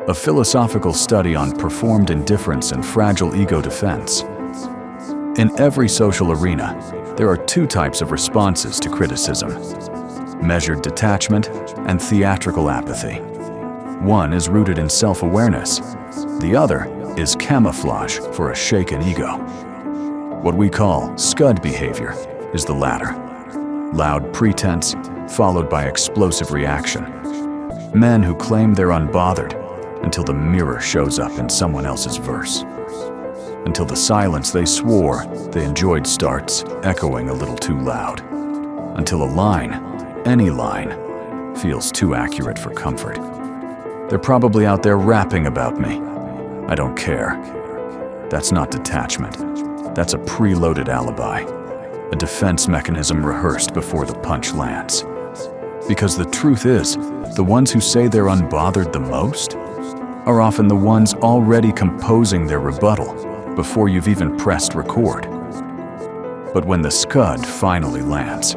a philosophical study on performed indifference and fragile ego defense. In every social arena, there are two types of responses to criticism: measured detachment and theatrical apathy. One is rooted in self-awareness. The other is camouflage for a shaken ego. What we call scud behavior is the latter. Loud pretense followed by explosive reaction. Men who claim they're unbothered until the mirror shows up in someone else's verse. Until the silence they swore they enjoyed starts echoing a little too loud. Until a line, any line, feels too accurate for comfort. They're probably out there rapping about me. I don't care. That's not detachment. That's a preloaded alibi, a defense mechanism rehearsed before the punch lands. Because the truth is, the ones who say they're unbothered the most are often the ones already composing their rebuttal before you've even pressed record. But when the scud finally lands,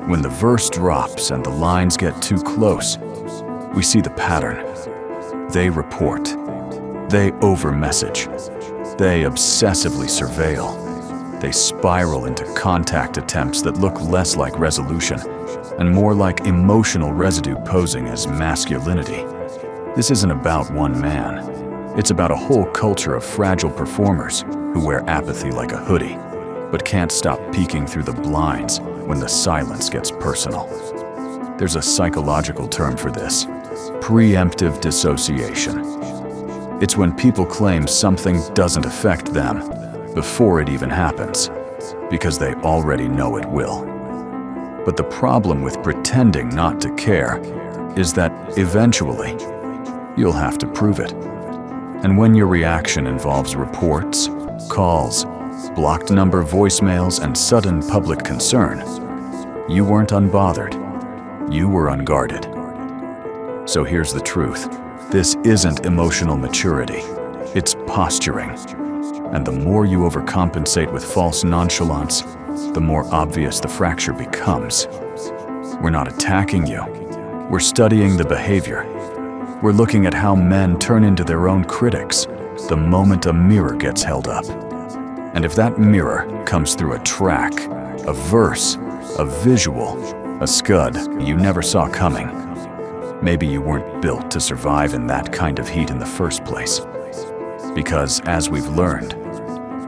when the verse drops and the lines get too close, we see the pattern. They report. They over-message. They obsessively surveil. They spiral into contact attempts that look less like resolution and more like emotional residue posing as masculinity. This isn't about one man. It's about a whole culture of fragile performers who wear apathy like a hoodie, but can't stop peeking through the blinds when the silence gets personal. There's a psychological term for this: preemptive dissociation. It's when people claim something doesn't affect them before it even happens, because they already know it will. But the problem with pretending not to care is that eventually you'll have to prove it. And when your reaction involves reports, calls, blocked number voicemails, and sudden public concern, you weren't unbothered. You were unguarded. So here's the truth. This isn't emotional maturity. It's posturing. And the more you overcompensate with false nonchalance, the more obvious the fracture becomes. We're not attacking you. We're studying the behavior. We're looking at how men turn into their own critics the moment a mirror gets held up. And if that mirror comes through a track, a verse, a visual, a scud you never saw coming, maybe you weren't built to survive in that kind of heat in the first place. Because, as we've learned,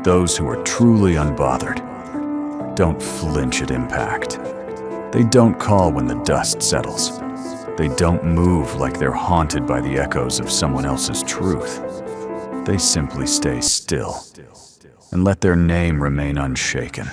those who are truly unbothered don't flinch at impact. They don't call when the dust settles. They don't move like they're haunted by the echoes of someone else's truth. They simply stay still and let their name remain unshaken.